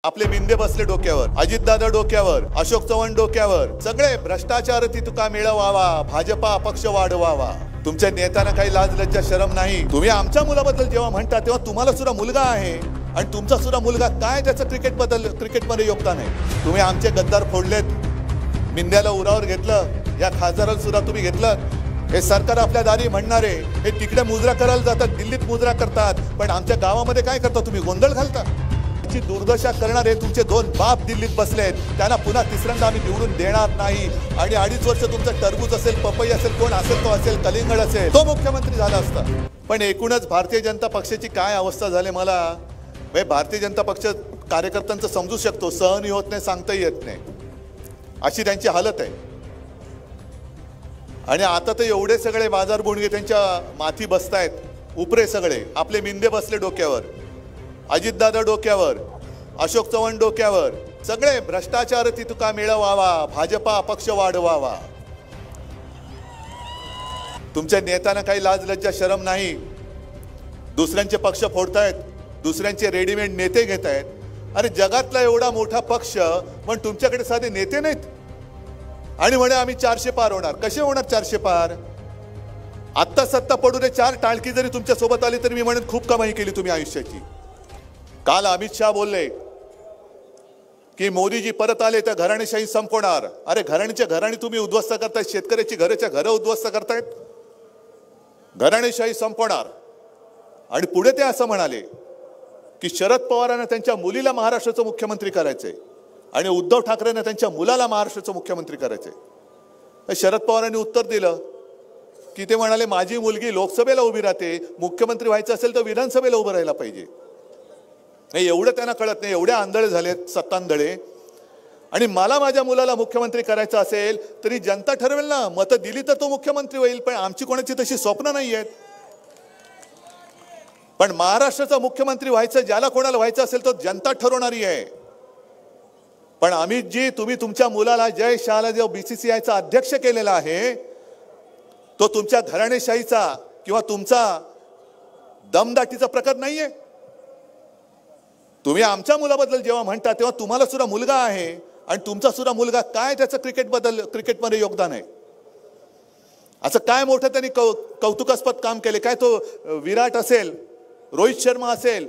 आपले मिंदे बसले डोक्यावर, अजितदादा डोक्यावर, अशोक चव्हाण डोक्यावर, सगळे भ्रष्टाचार तितुका मिळवावा, भाजपा अपक्ष वाढवावा. तुमच्या नेत्यांना काही लाज लज्जा शरम नाही. तुम्ही आमच्या मुलाबद्दल जेव्हा म्हणता तेव्हा तुम्हाला सुद्धा मुलगा आहे आणि तुमचा सुद्धा मुलगा काय त्याचं क्रिकेटमध्ये योगदान आहे. तुम्ही आमचे गद्दार फोडलेत, मिंद्याला उरावर घेतलं, या खासदाराला सुद्धा तुम्ही घेतलं. हे सरकार आपल्या दारी म्हणणारे हे तिकडे मुजरा करायला जातात, दिल्लीत मुजरा करतात, पण आमच्या गावामध्ये काय करता तुम्ही? गोंधळ घालता. ची दुर्दशा करणारे तुमचे दोन बाप दिल्लीत बसलेत, त्यांना पुन्हा तिसऱ्यांदा आम्ही निवडून देणार नाही. आणि 2.5 वर्ष तुमचं टरबूज असेल, पपई असेल, कोण असेल तो असेल, कलिंगड असेल, तो मुख्यमंत्री झाला असता. पण एकूणच भारतीय जनता पक्षाची काय अवस्था झाली मला भारतीय जनता पक्ष कार्यकर्त्यांचं समजू शकतो, सहनही होत नाही, सांगताही येत नाही, अशी त्यांची हालत आहे. आणि आता तर एवढे सगळे बाजार बुणगे त्यांच्या माथी बसतायत, उपरे सगळे, आपले मिंदे बसले डोक्यावर, अजितदादा डोक्यावर, अशोक चव्हाण डोक्यावर, सगळे भ्रष्टाचार तितुका मिळवावा, भाजपा अपक्ष वाढवावा. तुमच्या नेत्यांना काही लाज लज्जा शरम नाही. दुसऱ्यांचे पक्ष फोडतायत, दुसऱ्यांचे रेडीमेड नेते घेत आहेत. अरे जगातला एवढा मोठा पक्ष पण तुमच्याकडे साधे नेते नाहीत आणि म्हणे आम्ही 400 पार होणार. कसे होणार 400 पार? आत्ता सत्ता पडू दे, 4 टाळकी जरी तुमच्या सोबत आली तरी मी म्हणत खूप कमाई केली तुम्ही आयुष्याची. काल अमित शाह बोलले की मोदीजी परत आले तर घराणेशाही संपवणार. अरे घराणीच्या घराणी तुम्ही उद्ध्वस्त करतायत, शेतकऱ्याची घराच्या घरं उद्ध्वस्त करतायत, घराणेशाही संपवणार. आणि पुढे ते असं म्हणाले की शरद पवारांना त्यांच्या मुलीला महाराष्ट्राचं मुख्यमंत्री करायचंय आणि उद्धव ठाकरेंना त्यांच्या मुलाला महाराष्ट्राचं मुख्यमंत्री करायचंय. शरद पवारांनी उत्तर दिलं की ते म्हणाले माझी मुलगी लोकसभेला उभी राहते, मुख्यमंत्री व्हायचं असेल तर विधानसभेला उभं राहायला पाहिजे. नाही एवढं त्यांना कळत नाही, एवढे आंधळे झालेत, सत्तांधळे. आणि मला माझ्या मुलाला मुख्यमंत्री करायचं असेल तरी जनता ठरवेल ना, मतं दिली तर तो मुख्यमंत्री होईल, पण आमची कोणाची तशी स्वप्न नाही आहेत. पण महाराष्ट्राचा मुख्यमंत्री व्हायचं, ज्याला कोणाला व्हायचं असेल तो जनता ठरवणारी आहे. पण अमितजी तुम्ही तुमच्या मुलाला जय शहाला जो BCCIचा अध्यक्ष केलेला आहे तो तुमच्या घराणेशाहीचा किंवा तुमचा दमदाटीचा प्रकार नाहीये. तुम्ही आमच्या मुलाबद्दल जेव्हा म्हणता तेव्हा तुम्हाला सुद्धा मुलगा आहे आणि तुमचा सुद्धा मुलगा काय त्याचं क्रिकेटमध्ये योगदान आहे. असं काय मोठं त्यांनी कौतुकास्पद काम केले? काय तो विराट असेल, रोहित शर्मा असेल,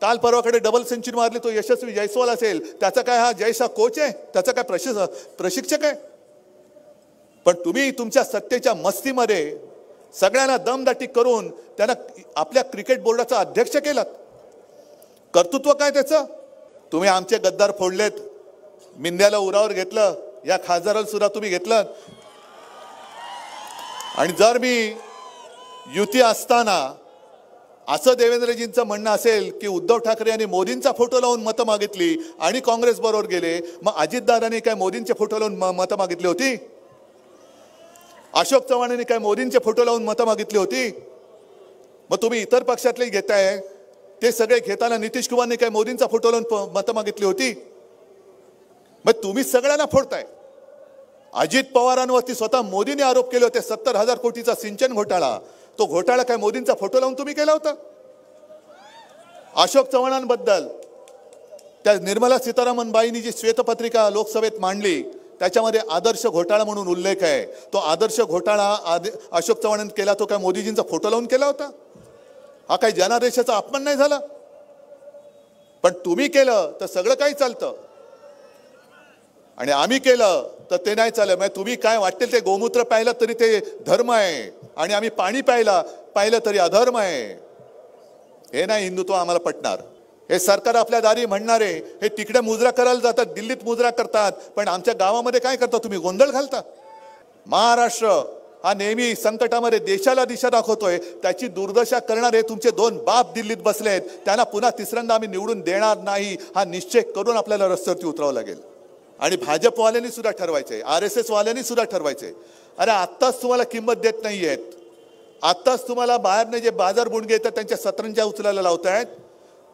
काल परवाकडे डबल सेंचुरी मारली तो यशस्वी जयस्वाल असेल, त्याचा काय हा जयशा कोच आहे, त्याचा काय प्रशिक्षक आहे? पण तुम्ही तुमच्या सत्तेच्या मस्तीमध्ये सगळ्यांना दमदाटी करून त्यांना आपल्या क्रिकेट बोर्डाचा अध्यक्ष केलात. कर्तृत्व काय त्याचं? तुम्ही आमचे गद्दार फोडलेत, मिंद्याला उरावर घेतलं, या खासदाराला सुद्धा तुम्ही घेतलं. आणि जर मी युती असताना असं देवेंद्रजींचं म्हणणं असेल की उद्धव ठाकरे यांनी मोदींचा फोटो लावून मतं मागितली आणि काँग्रेस बरोबर गेले, मग अजितदादांनी काय मोदींचे फोटो लावून मतं मागितली होती? अशोक चव्हाणांनी काय मोदींचे फोटो लावून मतं मागितली होती? मग तुम्ही इतर पक्षातले घेताय, ते सगळे घेताना नितीश कुमारने काय मोदींचा फोटो लावून मतं मागितली होती? मग तुम्ही सगळ्यांना फोडताय. अजित पवारांवरती स्वतः मोदींनी आरोप केले होते 70,000 कोटीचा सिंचन घोटाळा, तो घोटाळा काय मोदींचा फोटो लावून तुम्ही केला होता? अशोक चव्हाणांबद्दल त्या निर्मला सीतारामन बाईंनी जी श्वेतपत्रिका लोकसभेत मांडली त्याच्यामध्ये आदर्श घोटाळा म्हणून उल्लेख आहे. तो आदर्श घोटाळा अशोक चव्हाणांनी केला, तो काय मोदीजींचा फोटो लावून केला होता? हा काही जनादेशाचा अपमान नाही झाला? पण तुम्ही केलं तर सगळं काही चालतं आणि आम्ही केलं तर ते नाही चाललं. म्हणजे तुम्ही काय वाटेल ते गोमूत्र प्यायला तरी ते धर्म आहे आणि आम्ही पाणी पाहिलं तरी अधर्म आहे. हे नाही हिंदुत्व आम्हाला पटणार. हे सरकार आपल्या दारी म्हणणारे हे तिकडे मुजरा करायला जातात, दिल्लीत मुजरा करतात, पण आमच्या गावामध्ये काय करता तुम्ही? गोंधळ घालता. महाराष्ट्र हा नेहमी संकटामध्ये देशाला दिशा दाखवतोय, त्याची दुर्दशा करणारे तुमचे 2 बाप दिल्लीत बसलेत, त्यांना पुन्हा तिसऱ्यांदा आम्ही निवडून देणार नाही हा निश्चय करून आपल्याला रस्त्यावरती उतरावं लागेल. आणि भाजपवाल्यांनी सुद्धा ठरवायचंय, RSS वाल्यांनी सुद्धा ठरवायचंय. अरे आत्ताच तुम्हाला किंमत देत नाहीयेत, आत्ताच तुम्हाला बाहेरने जे बाजार बुणगे येतात त्यांच्या सतरंज्या उचलायला लावतायत.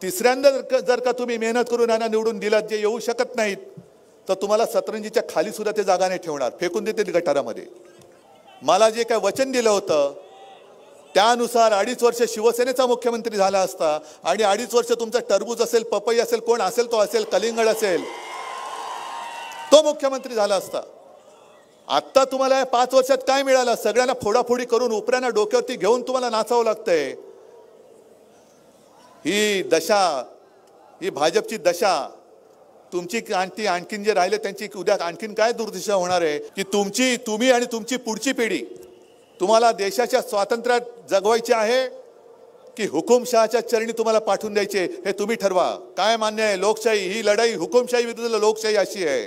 तिसऱ्यांदा जर का तुम्ही मेहनत करून यांना निवडून दिलात, जे येऊ शकत नाहीत, तर तुम्हाला सतरंजीच्या खाली सुद्धा ते जागा नाही ठेवणार, फेकून देतील गटारामध्ये. मला जे काय वचन दिलं होतं त्यानुसार 2.5 वर्ष शिवसेनेचा मुख्यमंत्री झाला असता आणि 2.5 वर्ष तुमचा टरबूज असेल, पपई असेल, कोण असेल तो असेल, कलिंगड असेल, तो मुख्यमंत्री झाला असता. आता तुम्हाला 5 वर्षात काय मिळालं? सगळ्यांना फोडाफोडी करून उपऱ्यांना डोक्यावरती घेऊन तुम्हाला नाचावं लागतंय. ही दशा, ही भाजपची दशा. तुमची आणखीन जे राहिले त्यांची उद्या आणखीन काय दुर्दिशा होणार आहे की तुम्ही आणि तुमची पुढची पिढी, तुम्हाला देशाच्या स्वातंत्र्यात जगवायचे आहे की हुकुमशहाच्या चरणी तुम्हाला पाठवून द्यायचे हे तुम्ही ठरवा. काय मान्य आहे? लोकशाही, ही लढाई हुकुमशाही विरुद्ध लोकशाही अशी आहे.